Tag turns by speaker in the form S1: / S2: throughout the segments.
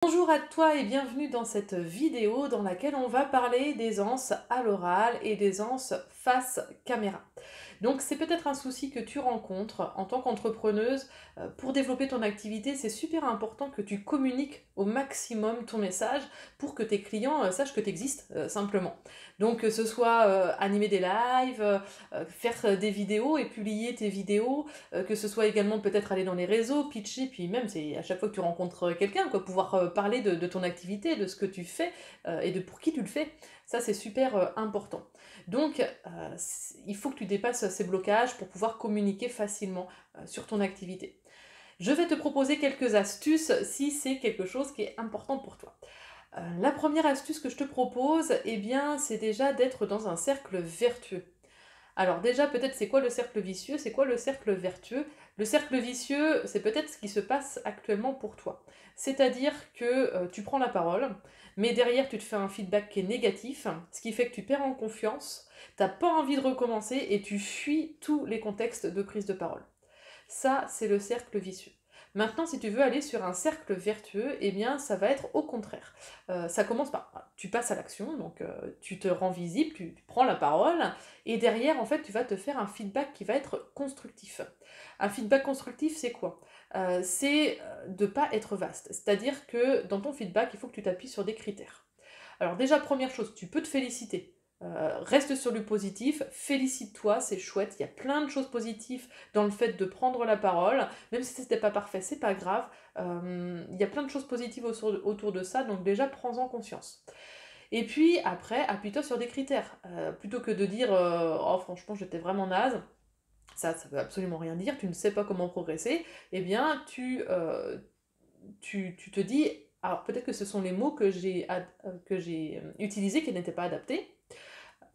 S1: Bonjour à toi et bienvenue dans cette vidéo dans laquelle on va parler d'aisance à l'oral et d'aisance face caméra. Donc c'est peut-être un souci que tu rencontres en tant qu'entrepreneuse. Pour développer ton activité, c'est super important que tu communiques au maximum ton message pour que tes clients sachent que tu existes simplement. Donc que ce soit animer des lives, faire des vidéos et publier tes vidéos, que ce soit également peut-être aller dans les réseaux, pitcher, puis même c'est à chaque fois que tu rencontres quelqu'un, quoi, pouvoir parler de ton activité, de ce que tu fais et de pour qui tu le fais. Ça c'est super important. Donc il faut que tu dépasses ces blocages pour pouvoir communiquer facilement sur ton activité. Je vais te proposer quelques astuces si c'est quelque chose qui est important pour toi. La première astuce que je te propose, eh bien, c'est déjà d'être dans un cercle vertueux. Alors déjà, peut-être c'est quoi le cercle vicieux, c'est quoi le cercle vertueux? Le cercle vicieux, c'est peut-être ce qui se passe actuellement pour toi. C'est-à-dire que tu prends la parole, mais derrière tu te fais un feedback qui est négatif, ce qui fait que tu perds en confiance, t'as pas envie de recommencer et tu fuis tous les contextes de prise de parole. Ça, c'est le cercle vicieux. Maintenant, si tu veux aller sur un cercle vertueux, eh bien, ça va être au contraire. Ça commence par, tu passes à l'action, donc tu te rends visible, tu prends la parole, et derrière, en fait, tu vas te faire un feedback qui va être constructif. Un feedback constructif, c'est quoi? C'est de ne pas être vaste. C'est-à-dire que dans ton feedback, il faut que tu t'appuies sur des critères. Alors déjà, première chose, tu peux te féliciter. Reste sur le positif, félicite-toi, c'est chouette, il y a plein de choses positives dans le fait de prendre la parole, même si c'était pas parfait, c'est pas grave, il y a plein de choses positives autour de ça, donc déjà prends-en conscience. Et puis après, appuie-toi sur des critères, plutôt que de dire oh franchement j'étais vraiment naze, ça veut absolument rien dire, tu ne sais pas comment progresser, eh bien tu te dis, alors peut-être que ce sont les mots que j'ai utilisés qui n'étaient pas adaptés.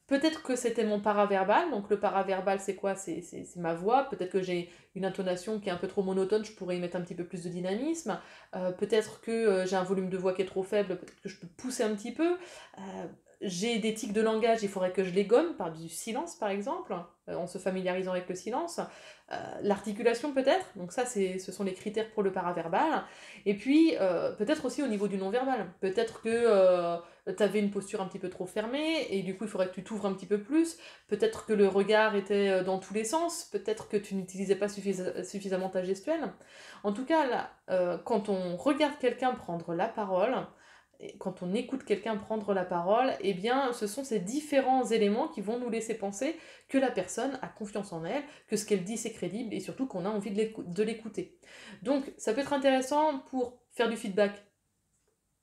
S1: Peut-être que c'était mon paraverbal, donc le paraverbal c'est quoi? C'est ma voix, peut-être que j'ai une intonation qui est un peu trop monotone, je pourrais y mettre un petit peu plus de dynamisme, peut-être que j'ai un volume de voix qui est trop faible, peut-être que je peux pousser un petit peu, j'ai des tics de langage, il faudrait que je les gomme par du silence par exemple, en se familiarisant avec le silence, l'articulation peut-être, donc ça ce sont les critères pour le paraverbal, et puis peut-être aussi au niveau du non-verbal, peut-être que tu avais une posture un petit peu trop fermée, et du coup il faudrait que tu t'ouvres un petit peu plus, peut-être que le regard était dans tous les sens, peut-être que tu n'utilisais pas suffisamment ta gestuelle. En tout cas, là, quand on regarde quelqu'un prendre la parole, et quand on écoute quelqu'un prendre la parole, eh bien, ce sont ces différents éléments qui vont nous laisser penser que la personne a confiance en elle, que ce qu'elle dit c'est crédible, et surtout qu'on a envie de l'écouter. Donc, ça peut être intéressant pour faire du feedback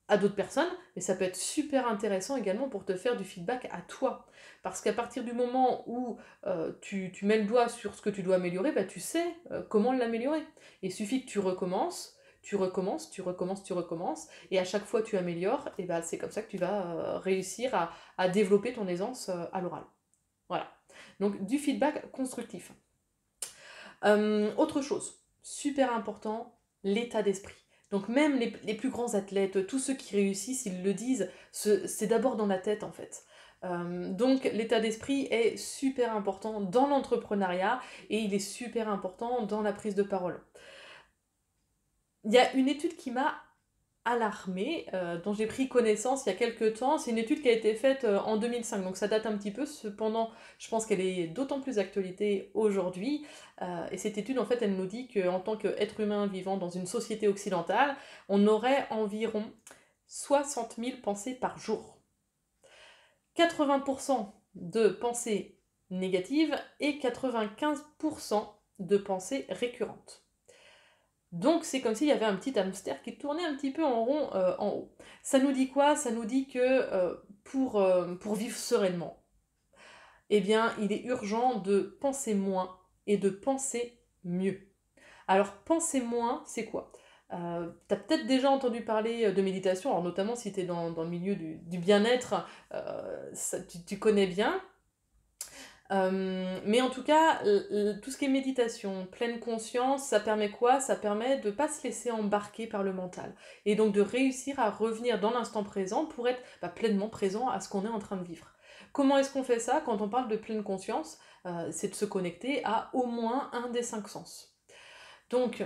S1: à d'autres personnes, mais ça peut être super intéressant également pour te faire du feedback à toi. Parce qu'à partir du moment où tu mets le doigt sur ce que tu dois améliorer, bah, tu sais comment l'améliorer. Il suffit que tu recommences, tu recommences, tu recommences, tu recommences, et à chaque fois tu améliores, et bah, c'est comme ça que tu vas réussir à développer ton aisance à l'oral. Voilà. Donc du feedback constructif. Autre chose, super important, l'état d'esprit. Donc même les plus grands athlètes, tous ceux qui réussissent, ils le disent, c'est d'abord dans la tête en fait. Donc l'état d'esprit est super important dans l'entrepreneuriat et il est super important dans la prise de parole. Il y a une étude qui m'a alarmée, dont j'ai pris connaissance il y a quelques temps. C'est une étude qui a été faite en 2005, donc ça date un petit peu. Cependant, je pense qu'elle est d'autant plus d'actualité aujourd'hui. Et cette étude, en fait, elle nous dit qu'en tant qu'être humain vivant dans une société occidentale, on aurait environ 60 000 pensées par jour. 80% de pensées négatives et 95% de pensées récurrentes. Donc c'est comme s'il y avait un petit hamster qui tournait un petit peu en rond en haut. Ça nous dit quoi? Ça nous dit que pour vivre sereinement, eh bien il est urgent de penser moins et de penser mieux. Alors penser moins, c'est quoi? Tu as peut-être déjà entendu parler de méditation, alors notamment si tu es dans le milieu du bien-être, tu connais bien. Mais en tout cas, tout ce qui est méditation, pleine conscience, ça permet quoi? Ça permet de ne pas se laisser embarquer par le mental. Et donc de réussir à revenir dans l'instant présent pour être pleinement présent à ce qu'on est en train de vivre. Comment est-ce qu'on fait ça? Quand on parle de pleine conscience, c'est de se connecter à au moins un des cinq sens. Donc,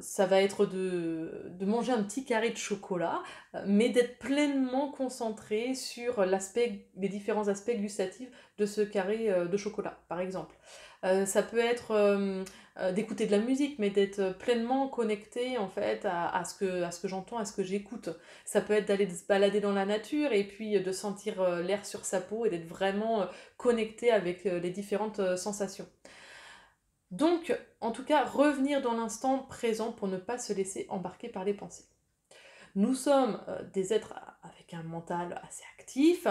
S1: ça va être de manger un petit carré de chocolat, mais d'être pleinement concentré sur les différents aspects gustatifs de ce carré de chocolat, par exemple. Ça peut être d'écouter de la musique, mais d'être pleinement connecté en fait à ce que j'entends, à ce que j'écoute. Ça peut être d'aller se balader dans la nature et puis de sentir l'air sur sa peau et d'être vraiment connecté avec les différentes sensations. Donc, en tout cas, revenir dans l'instant présent pour ne pas se laisser embarquer par les pensées. Nous sommes des êtres avec un mental assez actif,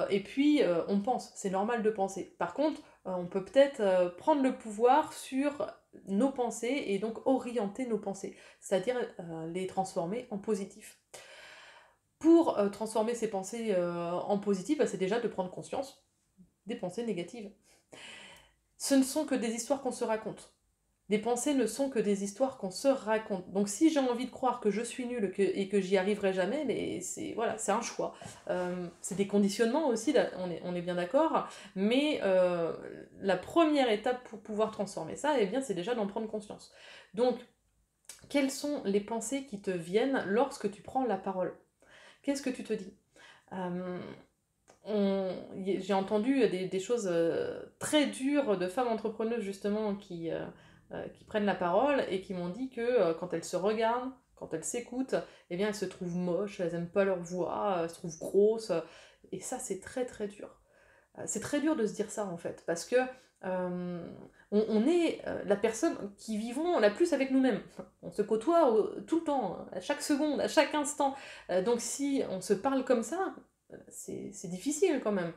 S1: et puis on pense, c'est normal de penser. Par contre, on peut peut-être prendre le pouvoir sur nos pensées et donc orienter nos pensées, c'est-à-dire les transformer en positif. Pour transformer ces pensées en positif, bah, c'est déjà de prendre conscience des pensées négatives. Ce ne sont que des histoires qu'on se raconte. Les pensées ne sont que des histoires qu'on se raconte. Donc si j'ai envie de croire que je suis nulle et que j'y arriverai jamais, mais c'est voilà, c'est un choix. C'est des conditionnements aussi, là, on est bien d'accord, mais la première étape pour pouvoir transformer ça, eh bien, c'est déjà d'en prendre conscience. Donc, quelles sont les pensées qui te viennent lorsque tu prends la parole? Qu'est-ce que tu te dis? J'ai entendu des choses très dures de femmes entrepreneuses justement qui prennent la parole et qui m'ont dit que quand elles se regardent, quand elles s'écoutent, eh bien elles se trouvent moches, elles n'aiment pas leur voix, elles se trouvent grosses, et ça c'est très très dur. C'est très dur de se dire ça en fait, parce que on est la personne qui vivons la plus avec nous-mêmes. On se côtoie tout le temps, à chaque seconde, à chaque instant. Donc si on se parle comme ça, c'est difficile quand même.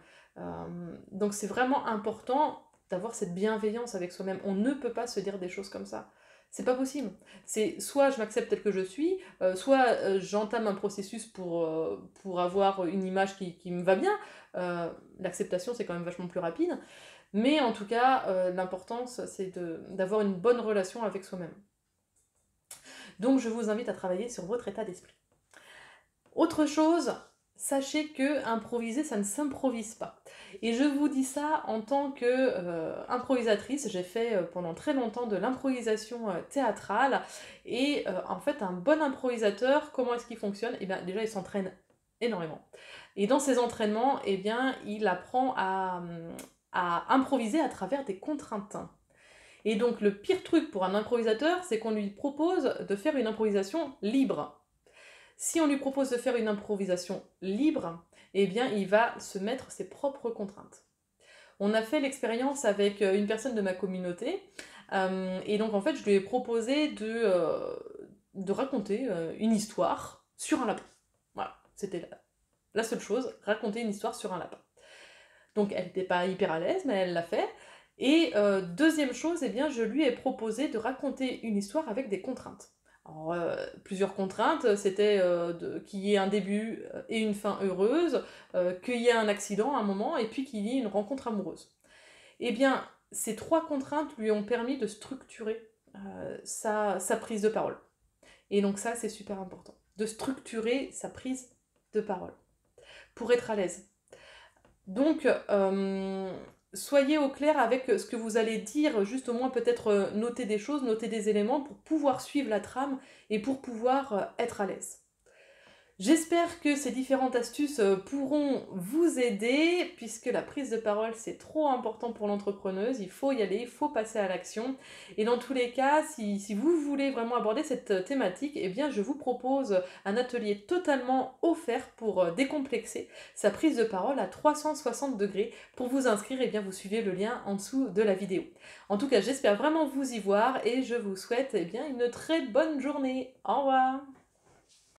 S1: Donc c'est vraiment important d'avoir cette bienveillance avec soi-même. On ne peut pas se dire des choses comme ça. C'est pas possible. C'est soit je m'accepte tel que je suis, soit j'entame un processus pour avoir une image qui me va bien. L'acceptation, c'est quand même vachement plus rapide. Mais en tout cas, l'importance, c'est d'avoir une bonne relation avec soi-même. Donc je vous invite à travailler sur votre état d'esprit. Autre chose, sachez que improviser, ça ne s'improvise pas. Et je vous dis ça en tant qu'improvisatrice. J'ai fait pendant très longtemps de l'improvisation théâtrale. Et en fait, un bon improvisateur, comment est-ce qu'il fonctionne? Eh bien, déjà, il s'entraîne énormément. Et dans ces entraînements, eh bien, il apprend à improviser à travers des contraintes. Et donc, le pire truc pour un improvisateur, c'est qu'on lui propose de faire une improvisation libre. Si on lui propose de faire une improvisation libre, eh bien, il va se mettre ses propres contraintes. On a fait l'expérience avec une personne de ma communauté, et donc en fait, je lui ai proposé de raconter une histoire sur un lapin. Voilà, c'était la seule chose, raconter une histoire sur un lapin. Donc elle n'était pas hyper à l'aise, mais elle l'a fait. Et deuxième chose, eh bien, je lui ai proposé de raconter une histoire avec des contraintes. Alors, plusieurs contraintes, c'était qu'il y ait un début et une fin heureuse, qu'il y ait un accident à un moment, et puis qu'il y ait une rencontre amoureuse. Eh bien, ces trois contraintes lui ont permis de structurer sa prise de parole. Et donc ça, c'est super important, de structurer sa prise de parole, pour être à l'aise. Donc, soyez au clair avec ce que vous allez dire, juste au moins peut-être noter des choses, noter des éléments pour pouvoir suivre la trame et pour pouvoir être à l'aise. J'espère que ces différentes astuces pourront vous aider, puisque la prise de parole c'est trop important pour l'entrepreneuse, il faut y aller, il faut passer à l'action. Et dans tous les cas, si vous voulez vraiment aborder cette thématique, eh bien je vous propose un atelier totalement offert pour décomplexer sa prise de parole à 360 degrés. Pour vous inscrire, eh bien vous suivez le lien en dessous de la vidéo. En tout cas, j'espère vraiment vous y voir et je vous souhaite eh bien, une très bonne journée. Au revoir!